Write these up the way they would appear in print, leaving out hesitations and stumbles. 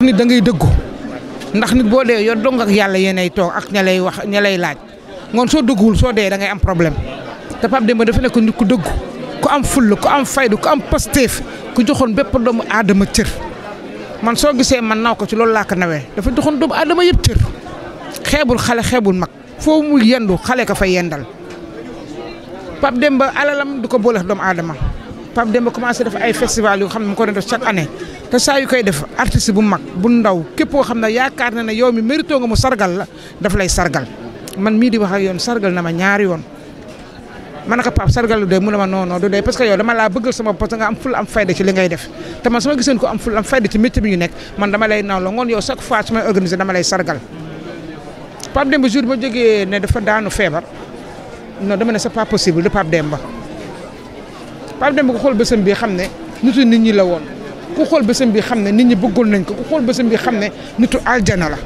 nit da ngay dëggu ndax nit boo dee yow dong ak yàlla yéenay toog ak ña lay wax ña lay laaj ngoon soo dëgguwul soo dee da ngay am problème te Pape Demba dafa nekk nit ku dëggu ku am fulla ku am faydu ku am pasteef ku joxoon bépp doomu aadama cër man soo gisee man naw ko ci loolu laa ko nawee dafa joxoon doomu aadama yëpp cër xeebul xale xeebul mag foo mu yendu xale ka fay yendal Pape Demba alalam du ko boole doomu aadama Pape Demba commencé def ay festival yu xam ne mu ko doon def chaque année te saa yu koy def artiste bu mag bu ndaw képp koo xam ne yaakaar na ne yow mi mérito nga mu sargal la daf lay sargal man mii di wax ak yoon sargal na ma ñaari yoon man naka Pape sargal lu doy mu ne ma non non du doy parce que yow dama laa bëggal sama parce que nga am ful am fayda ci li ngay def te man sama giseen ko am ful am fayda ci métier bi ñu nekk man dama lay naw la ngoon yow chaque fois su may organiser dama lay sargal Pape Demba jour ma jógee ne dafa daanu feebar non dama ne c'est pas possible de Pape Demba ku xool bésam bi xam ne nitu nit ñi la woon ku xool bésam bi xam ne nit ñi bëggoon nañ ko ku xool bésam bi xam ne nitu aljana la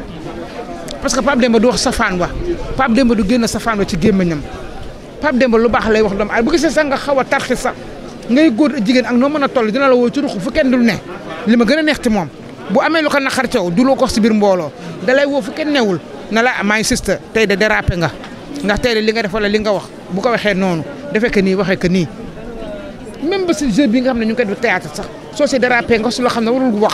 parce que Pape Demba du wax safaan wa Pape Demba du génn safaan wa ci gémmiñam Pape Demba lu baax lay wax doomu ay bu gisee sax nga xaw a tarxi sax ngay góor ak jigéen ak noo mën a toll dina la woo ci ruxu fu kenn dul ne li ma gën a neex ci moom bu amee lu ko naqar caw du loo ko wax si biir mbooloo da lay woo fu kenn newul na la my sister tey de dérapé nga ndax tey de li nga def wala li nga wax bu ko waxee noonu defee que nii waxee que nii même ba si jeu bi nga xam ne ñu ngi koy def théâtre sax soo si dérapé nga su loo xam ne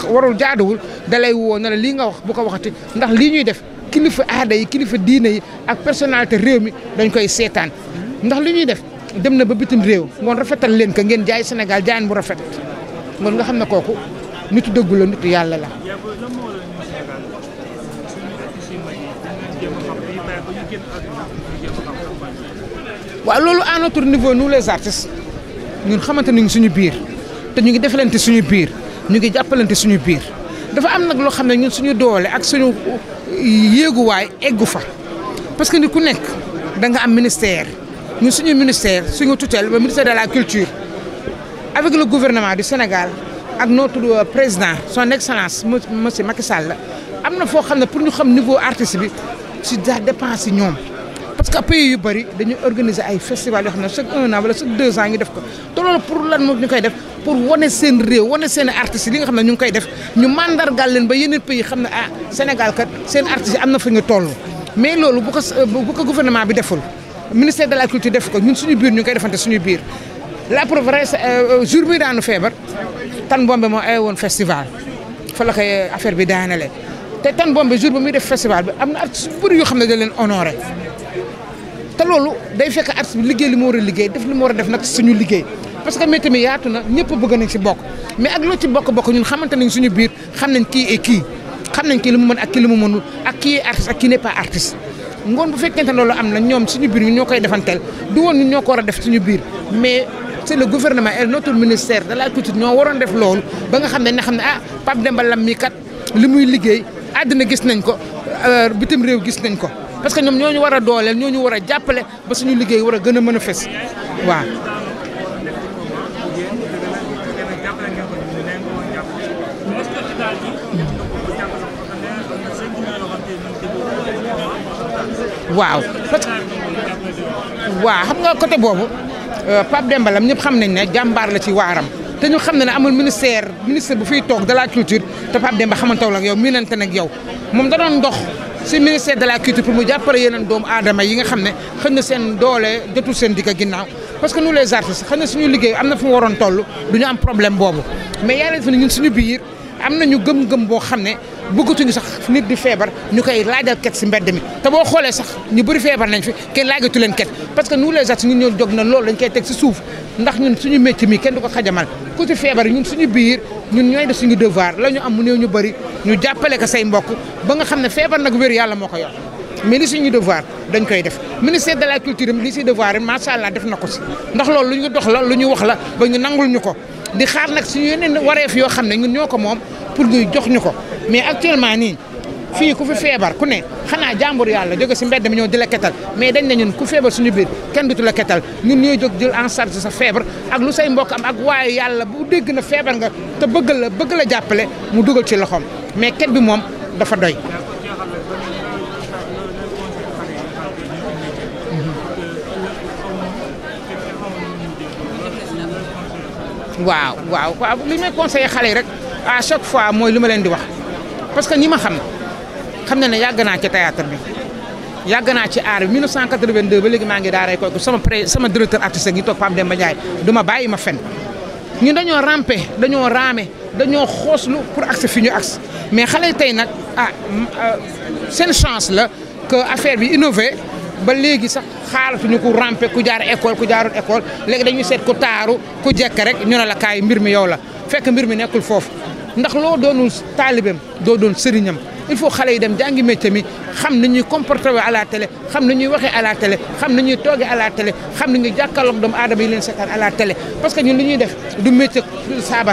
warul jaaduwul da lay woo na la lii nga wax bu ko waxati ndax lii ñuy def kilifa aada yi kilifa diine yi ak personnalité réew mi dañ koy seetaan ndax li ñuy def dem na ba bitim réew ngoon rafetal leen ko ngeen jaay Sénégal jaayin bu rafet ngoon nga xam ne kooku nitu dëggu la nitu yàlla la. waaw loolu à notre niveau nous les artistes ñun xamante nañ suñu biir te ñu ngi defalante suñu biir ñu ngi jàppalante suñu biir dafa am nag loo xam ne ñun suñu doole ak suñu yéeguwaay eggu fa parce que ni ku nekk da nga am ministère ñun suñu ministère suñu tutelle ba ministère de la culture avec le gouvernement du Sénégal ak notre président son excellence monsieur Macky Sall am na foo xam ne pour ñu xam niveau artiste bi si daa dépend si ñoom parce que pays yu bëri dañuy organiser ay festival yoo xam ne chaque 1 an wala chaque 2 ans ñu def ko te loolu pour lan moom ñu koy def pour wane seen réew wane seen artistes yi li nga xam ne ñu ngi koy def ñu mandargal leen ba yeneen pays xam ne ah Sénégal kat seen artistes yi am na fa ñu toll mais loolu bu ko gouvernement bi deful ministère de la culture def ko ñun suñu biir ñu ngi koy defante suñu biir la preuve jour bi daanu feebar Tan Bombe moo ay woon festival fa la koy affaire bi daanale te Tan Bombe jour ba muy def festival bi am na artistes yu bëri yoo xam ne da leen honoré te loolu day fekk artiste bi liggéey li mu war a liggéey def li mu war a def nag suñu liggéey parce que métier mi yaatu na ñëpp bëgg nañ si bokk mais ak loo ci bokk ñun xamante nañ suñu biir xam nañ kii et kii xam nañ kii li mu mën ak kii li mu mënul ak kii est artiste ak kii n'est pas artiste ngoon bu fekkente loolu am na ñoom suñu biir ñun ñoo koy defanteel du woon ñun ñoo ko war a def suñu biir mais c'est le gouvernement et notre ministère de la culture ñoo waroon def loolu ba nga xam ne ah Pape Demba Lam mi kat li muy liggéey àddina gis nañ ko bitim réew gis nañ ko parce que ñoom ñoo ñu war a dooleel ñoo ñu war a jàppale ba suñu liggéey war a gën a mën a fes waaw. waaw parce que waaw xam nga côté boobu Pape Demba Lam ñëpp xam nañ ne jàmbaar la ci waaram te ñu xam ne amul ministre bu fiy toog de la culture te Pape Demba xamantaw la ak yow miinante nag yow moom da doon dox si ministère de la culture pour mu jàppale yeneen doomu aadama yi nga xam ne xëy na seen doole jotul seen digg ginnaaw parce que nous les artistes xëy na suñu liggéey am na fu mu waroon toll du ñu am problème boobu mais yàlla def na ñun suñu biir am nañu gëm-gëm boo xam ne bëggatuñu sax nit di feebar ñu koy laajal ket si mbedd mi te boo xoolee sax ñu bëri feebar nañ fi kenn laajatu leen ket parce que nous les artistes ñun ñoo jóg na loolu dañ koy teg si suuf ndax ñun suñu métier mi kenn du ko xajamal ku ci feebar ñun suñu biir ñun ñooy def suñu devoir la ñu am mu néew ñu bëri ñu jàppale ko say mbokk ba nga xam ne feebar nag wér yàlla moo ko yor mais li suñu devoir dañ koy def ministère de la culture li si devoir macha allah def na ko si ndax loolu lu ñu dox la lu ñu wax la ba ñu nangul ñu ko di xaar nag suñu yeneen wareef yoo xam ne ñun ñoo ko moom pour ñu jox ñu ko mais actuellement nii fii ku fi feebar ku ne xanaa jàmbur yàlla jóge si mbedd mi ñëw di la ketal mais dañ ne ñun ku feebar suñu biir kenn dutu la ketal ñun ñooy jóg jël en charge sa feebar ak lu say mbokk am ak waaye yàlla bu dégg na feebar nga te bëgg la jàppale mu dugal ci loxoom mais ket bi moom dafa doy. waaw li may conseillé xale yi rek à chaque fois mooy li ma leen di wax parce que ñi ma xam na ne yàgg naa ci théâtre bi yàgg naa ci art bi 1982 ba léegi maa ngi daaray Koyko sama directeur artistique yi toog Pape Demba Ndiaye du ma bàyyi ma fen ñun dañoo rampe dañoo raame dañoo xooslu pour accès fi ñu accès mais xale yi tey nag seen chance la que affaire bi innové ba léegi sax xaalatuñu ku rampe ku jaar école ku jaarul école léegi dañuy seet ku taaru ku jekk rek ñu ne la kaay mbir mi yow la fekk mbir mi nekkul foofu ndax loo doonul taalibeem doo doon sëriñam il faut xale yi dem jàngi métier mi xam ni ñuy comporté à la télé xam ni ñuy waxee à la télé xam ni ñuy toogee à la télé xam ni ñuy jàkkaarloog doomu aadama yi leen seetaan à la télé parce que ñun li ñuy def du métier saaba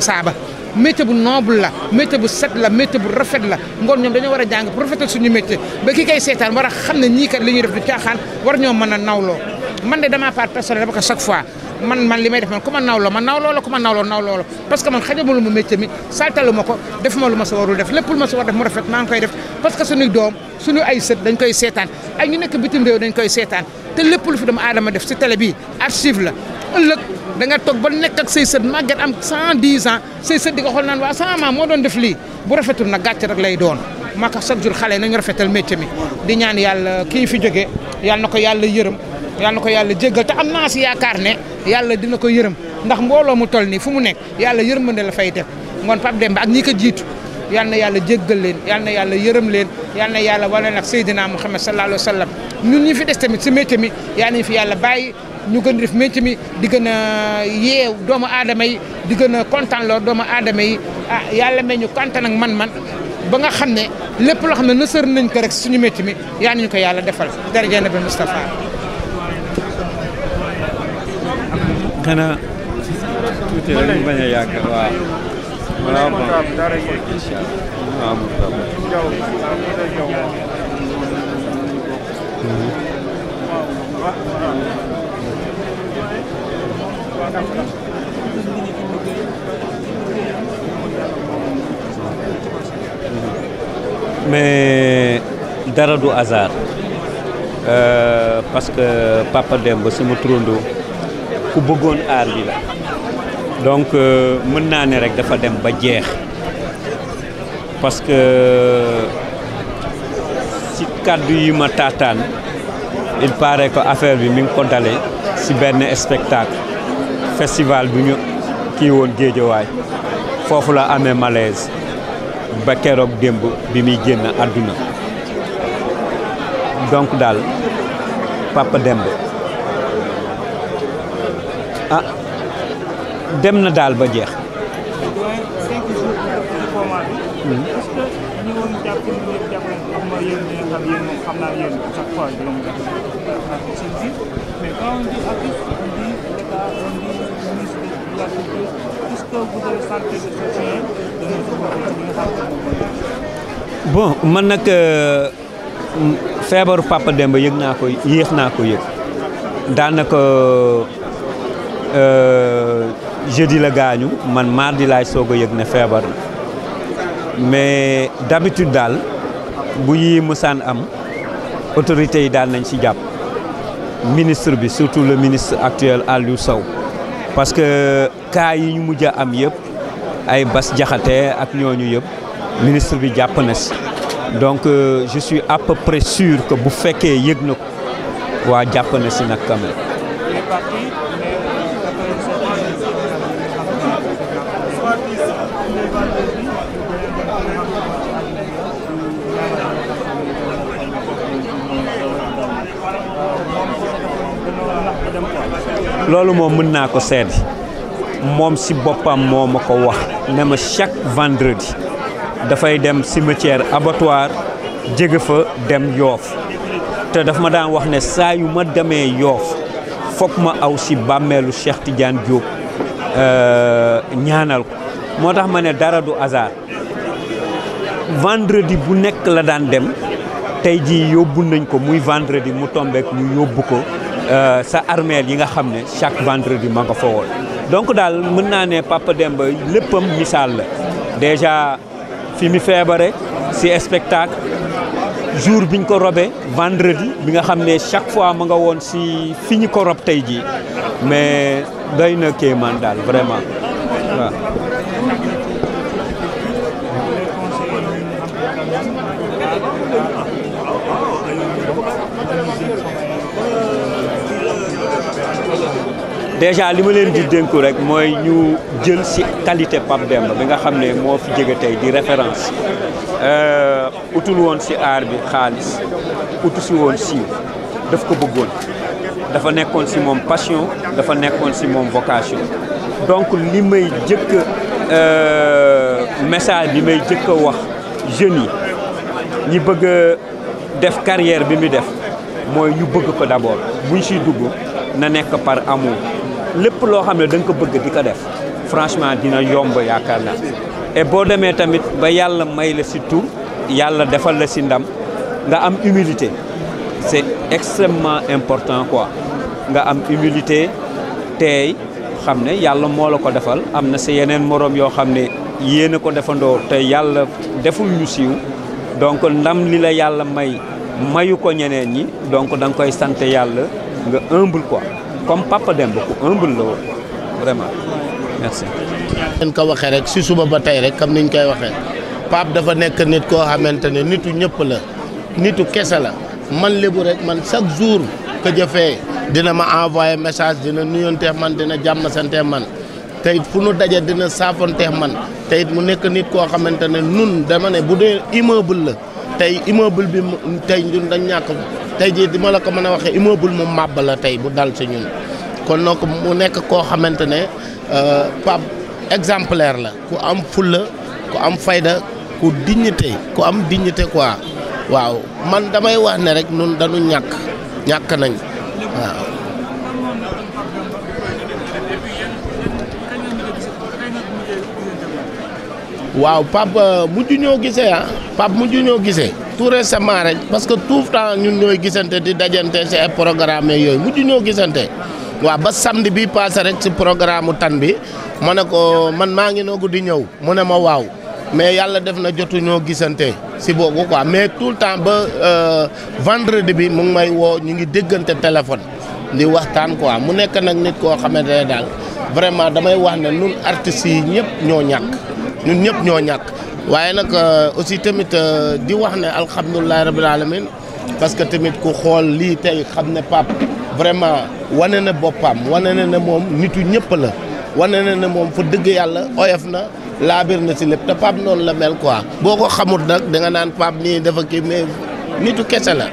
métier bu noble la métier bu set la métier bu rafet la ngoon ñoom dañoo war a jàng pour rafetal suñu métier ba ki koy seetaan war a xam ne ñii kat li ñuy def du caaxaan war ñoo mën a nawloo man de dama part personnel dama ko chaque fois man li may def man ku ma nawloo la ku ma nawloo la parce que man xajabalu ma métier mi saltalu ma ko def ma lu ma sa warul def lépp lu ma sa war def mu rafet maa ngi koy def parce que suñuy doom suñu ay sët dañ koy seetaan ay ñu nekk bitim réew dañ koy seetaan te lépp lu fi doomu aadama def si télé bii archive la ëllëg da nga toog ba nekk ak say sët màgget am 110 ans say sët di ko xool naan waa sama maam moo doon def lii bu rafetul nag gàcce rek lay doon maa ko chaque jour xale nañu rafetal métier mi di ñaan yàlla kii fi jógee yàlla na ko yàlla yërëm yàlla na ko yàlla jéggal te am naa si yaakaar ne yàlla dina ko yërëm ndax mbooloo mu toll nii fu mu nekk yàlla yërmande la fay def ngoon Pape Demba ak ñi ko jiitu yàlla na yàlla jéggal leen yàlla na yàlla yërëm leen yàlla na yàlla wala nag Seydina Muhammad sallallahu alayhi wa sallam ñun ñi fi des tamit si métier mi yàlla nañ fi yàlla bàyyi ñu gën def métier mi di gën a yeew doomu aadama yi di gën a kontaan loo doomu aadama yi yàlla may ñu kontaan ak man ba nga xam ne lépp loo xam ne nësër nañ ko rek suñu métier mi yàlla nañu ko yàlla defal daraja Nabi Mustafa xanaa tuuti rek ñu bañ a yàgg waaw waaw bon incha allah mais dara du hasard parce que Papa Demba sama turandoo ku bëggoon aar bi la donc mën naa ne rek dafa dem ba jeex parce que ci kàddu yi ma taataan il paraît que affaire bi mi ngi ko dalee ci benn spectacle festival bu ñu kii woon Géejawaay foofu la amee malaise ba keroog démb bi muy génn àdduna donc daal Papa Demba dem na daal ba jeex. bon man nag feebaru Papa Demba yéex naa ko yëg daanaka jeudi la gaañu man mardi laay soog a yëg ne feebar mais d'habitude daal bu yi mësaan am autorités yi daal nañ ci jàpp ministre bi surtout le ministre actuel Aliou Sow parce que cas yi ñu mujj a am yëpp ay Bass Diakhaté ak ñooñu yëpp ministre bi jàpp na si donc je suis à peu près sûr que bu fekkee yëg na ko waa jàpp na si nag quand même. loolu moom mën naa ko seede moom si boppam moo ma ko wax ne ma chaque vendredi dafay dem cimetière abattoir jóge fa dem Yoof te daf ma daan wax ne saa yu ma demee Yoof foog ma aw si bàmmeelu Cheikh Tidiane Diop ñaanal ko moo tax ma ne dara du hasard vendredi bu nekk la daan dem tey jii yóbbu nañ ko muy vendredi mu tombeek ñu yóbbu ko sa armeel yi nga xam ne chaque vendredi ma nga fa woon donc daal mën naa ne Papa Demba léppam misaal la déjà fi mi feebare si spectacle jour biñ ko robee vendredi bi nga xam ne chaque fois ma nga woon si fi ñu ko rob tey jii mais doy na kéemaan daal vraiment waaw déjà li ma leen di dénku rek mooy ñu jël ci qualité Pape Demba bi nga xam ne moo fi jóge tey di référence utul woon ci art bi xaalis utu ci woon siiw daf ko bëggoon dafa nekkoon ci moom passion dafa nekkoon ci moom vocation donc li may jëkk message bi may jëkk a wax jeunes yi ñi bëgg a def carrière bi mu def mooy ñu bëgg ko d'abord buñ ciy dugg na nekk par amour lépp loo xam ne da nga ko bëgg di ko def franchement dina yomb yaakaar naa et boo demee tamit ba yàlla may la ci tur yàlla defal la ci ndam nga am humilité c'est extrêmement important quoi nga am humilité tey xam ne yàlla moo la ko defal am na sa yeneen moroom yoo xam ne yéen a ko defandoo te yàlla deful ñu siiw donc ndam li la yàlla mayu ko ñeneen ñi donc da nga koy sant yàlla nga humble quoi comme Papa Demba ku humble la woon vraiment merci. ngeen ko waxee rek si suba ba tey rek comme niñ koy waxee Pape dafa nekk nit koo xamante ne nitu ñëpp la nitu kese la man lébu rek man chaque jour que jëfee dina ma envoyé message dina nuyonteex man dina jàmm santeex man tey fu nu daje dina saafonteex man tey mu nekk nit koo xamante ne nun dama ne bu dee immeuble la tey immeuble bi tey ñun dañ ñàkk tey jii di ma la ko mën a waxee immeuble mu màbb la tey bu dal ci ñun kon donc mu nekk koo xamante ne Pape exemplaire la ku am fulla ku am fayda ku dignité ku am dignité quoi waaw man damay wax ne rek nun dañu ñàkk nañ waaw. waaw Pape mujj ñoo gisee Pape mujj ñoo gisee tout récemment rek parce que tout le temps ñun ñooy gisante di dajante ci ay programme yooyu mujj ñoo gisante waaw ba samedi bi passé rek ci programme tan bi ma ne ko man maa ngi noogu di ñëw mu ne ma waaw mais yàlla def na jotu ñoo gisante ci boobu quoi mais tout le temps ba vendredi bi mu ngi may woo ñu ngi déggante téléphone di waxtaan quoi mu nekk nag nit koo xamante ne daal vraiment damay wax ne ñun artistes yi ñëpp ñoo ñàkk ñun ñëpp ñoo ñàkk waaye nag aussi tamit di wax ne alhamdulilah rabbil alamin parce que tamit ku xool lii tey xam ne Pape vraiment wane na boppam wane na ne moom nitu ñëpp la wane na ne moom fa dëgg yàlla oyof na laabir na ci lépp te Pape noonu la mel quoi boo ko xamul nag da nga naan Pape nii dafa kii mais nitu kese la.